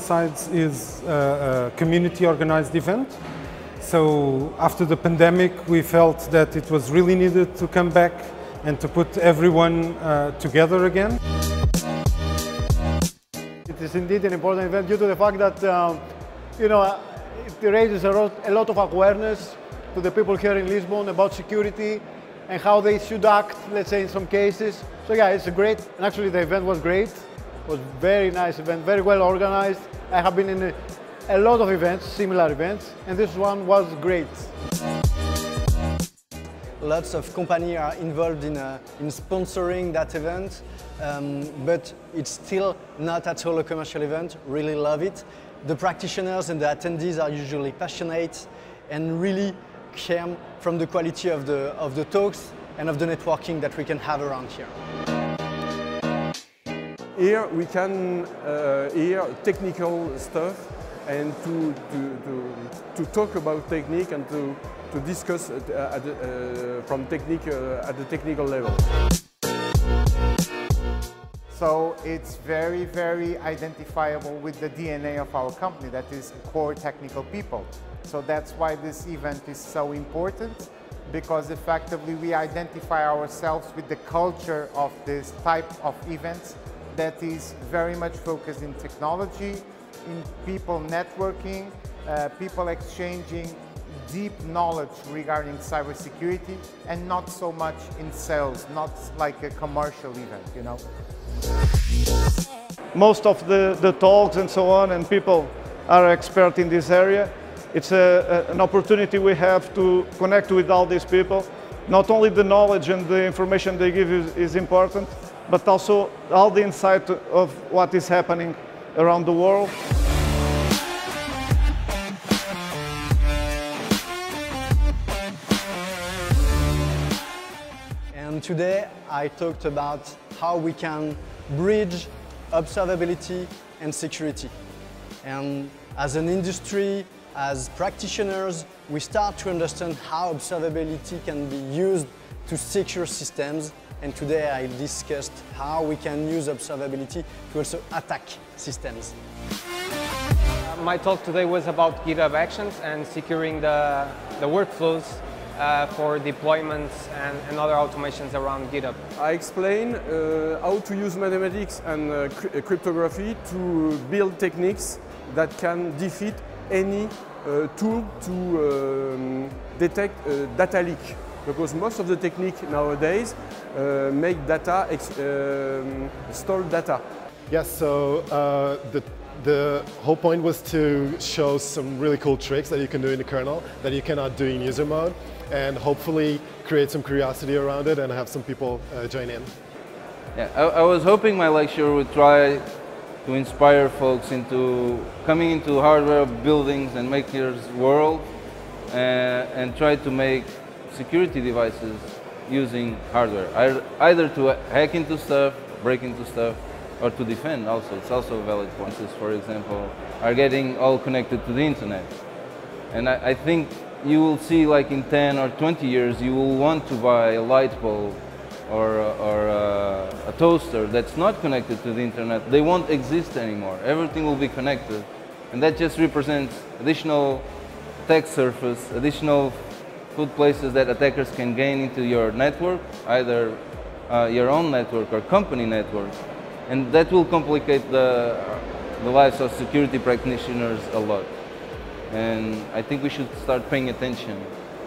Besides is a community organized event. So after the pandemic, we felt that it was really needed to come back and to put everyone together again. It is indeed an important event due to the fact that it raises a lot of awareness to the people here in Lisbon about security and how they should act, let's say, in some cases. So yeah, it's a great, and actually the event was great. It was a very nice event, very well organized. I have been in a lot of events, similar events, and this one was great. Lots of companies are involved in sponsoring that event, but it's still not at all a commercial event. Really love it. The practitioners and the attendees are usually passionate and really care from the quality of the talks and of the networking that we can have around here. Here we can hear technical stuff and to talk about technique and to discuss from technique at the technical level. So it's very, very identifiable with the DNA of our company, that is core technical people. So that's why this event is so important, because effectively we identify ourselves with the culture of this type of events that is very much focused in technology, in people networking, people exchanging deep knowledge regarding cybersecurity, and not so much in sales, not like a commercial event, you know. Most of the talks and so on, and people are expert in this area. It's an opportunity we have to connect with all these people. Not only the knowledge and the information they give is important, but also all the insight of what is happening around the world. And today I talked about how we can bridge observability and security. And as an industry, as practitioners, we start to understand how observability can be used to secure systems. And today I discussed how we can use observability to also attack systems. My talk today was about GitHub Actions and securing the workflows for deployments and other automations around GitHub. I explain how to use mathematics and cryptography to build techniques that can defeat any tool to detect data leak. Because most of the technique nowadays make data, store data. Yes, so the whole point was to show some really cool tricks that you can do in the kernel that you cannot do in user mode, and hopefully create some curiosity around it and have some people join in. Yeah, I was hoping my lecture would try to inspire folks into coming into hardware buildings and makers world and try to make security devices using hardware, either to hack into stuff, break into stuff, or to defend also. It's also a valid point. For example, are getting all connected to the internet. And I think you will see, like in 10 or 20 years, you will want to buy a light bulb or a toaster that's not connected to the internet. They won't exist anymore. Everything will be connected. And that just represents additional attack surface, additional good places that attackers can gain into your network, either your own network or company network. And that will complicate the lives of security practitioners a lot. And I think we should start paying attention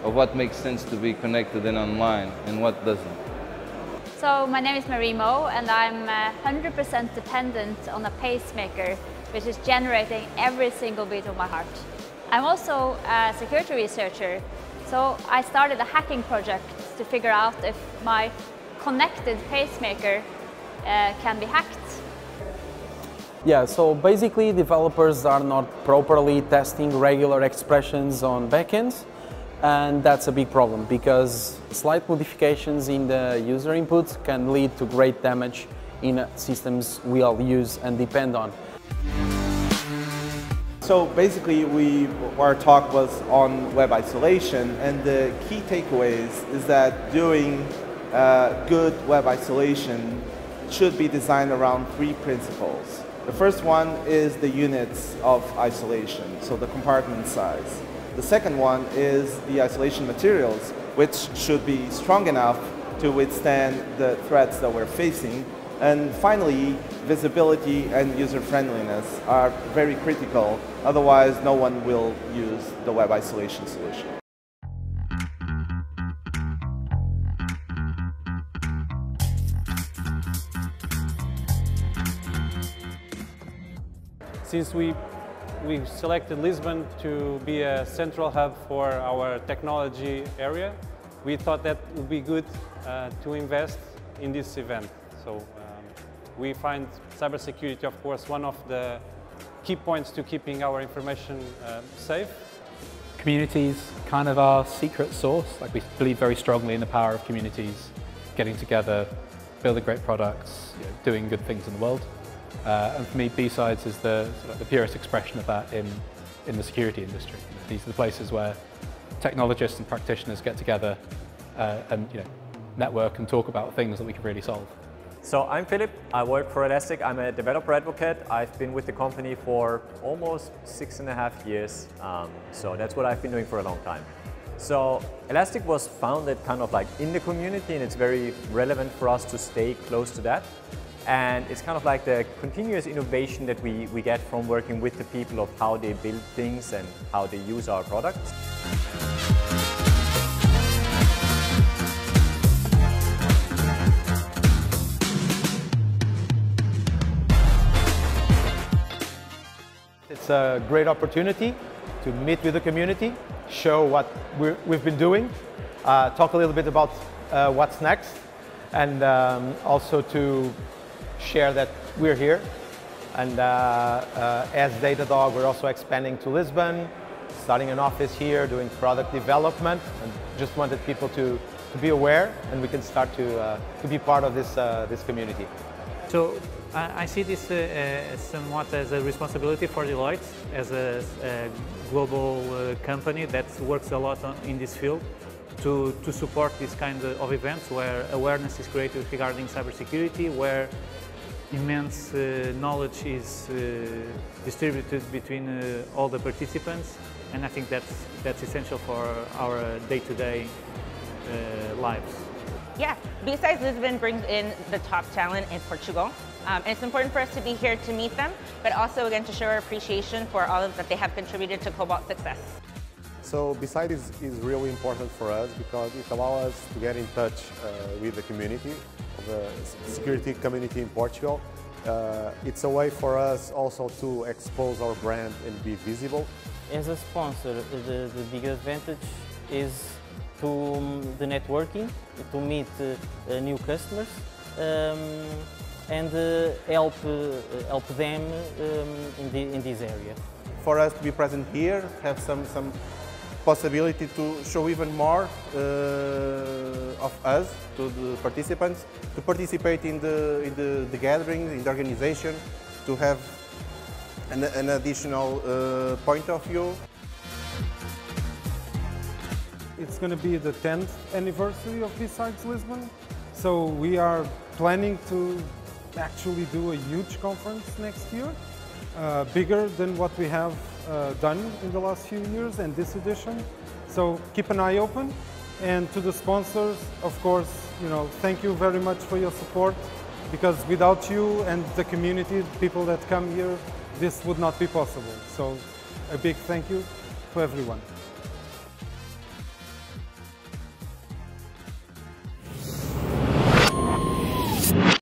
of what makes sense to be connected and online and what doesn't. So my name is Marimo, and I'm 100% dependent on a pacemaker which is generating every single beat of my heart. I'm also a security researcher, so I started a hacking project to figure out if my connected pacemaker can be hacked. Yeah, so basically developers are not properly testing regular expressions on backends, and that's a big problem because slight modifications in the user input can lead to great damage in systems we all use and depend on. So basically our talk was on web isolation, and the key takeaways is that doing good web isolation should be designed around 3 principles. The first one is the units of isolation, so the compartment size. The second one is the isolation materials, which should be strong enough to withstand the threats that we're facing. And finally, visibility and user-friendliness are very critical, otherwise no one will use the web isolation solution. Since we selected Lisbon to be a central hub for our technology area, we thought that would be good to invest in this event. So we find cybersecurity, of course, one of the key points to keeping our information safe. Communities kind of our secret sauce. Like, we believe very strongly in the power of communities getting together, building great products, doing good things in the world. And for me, B-Sides is the purest expression of that in the security industry. These are the places where technologists and practitioners get together and network and talk about things that we can really solve. So I'm Philip, I work for Elastic. I'm a developer advocate. I've been with the company for almost 6.5 years. So that's what I've been doing for a long time. So Elastic was founded kind of like in the community, and it's very relevant for us to stay close to that. And it's kind of like the continuous innovation that we get from working with the people of how they build things and how they use our products. It's a great opportunity to meet with the community, show what we've been doing, talk a little bit about what's next, and also to share that we're here. And as Datadog, we're also expanding to Lisbon, starting an office here, doing product development, and just wanted people to be aware, and we can start to be part of this community. So I see this somewhat as a responsibility for Deloitte, as a global company that works a lot in this field, to support this kind of events where awareness is created regarding cybersecurity, where immense knowledge is distributed between all the participants, and I think that's essential for our day-to-day lives. Yeah, B-Sides Lisbon brings in the top talent in Portugal. And it's important for us to be here to meet them, but also again to show our appreciation for all that they have contributed to Cobalt's success. So B-Sides is really important for us because it allows us to get in touch with the community, the security community in Portugal. It's a way for us also to expose our brand and be visible. As a sponsor, the big advantage is to the networking, to meet new customers and help them in this area. For us to be present here, have some possibility to show even more of us to the participants, to participate in the gathering, in the organization, to have an additional point of view. It's going to be the 10th anniversary of B-Sides Lisbon, so we are planning to actually do a huge conference next year, bigger than what we have done in the last few years and this edition. So keep an eye open, and to the sponsors, of course, thank you very much for your support, because without you and the community, people that come here, this would not be possible. So a big thank you to everyone.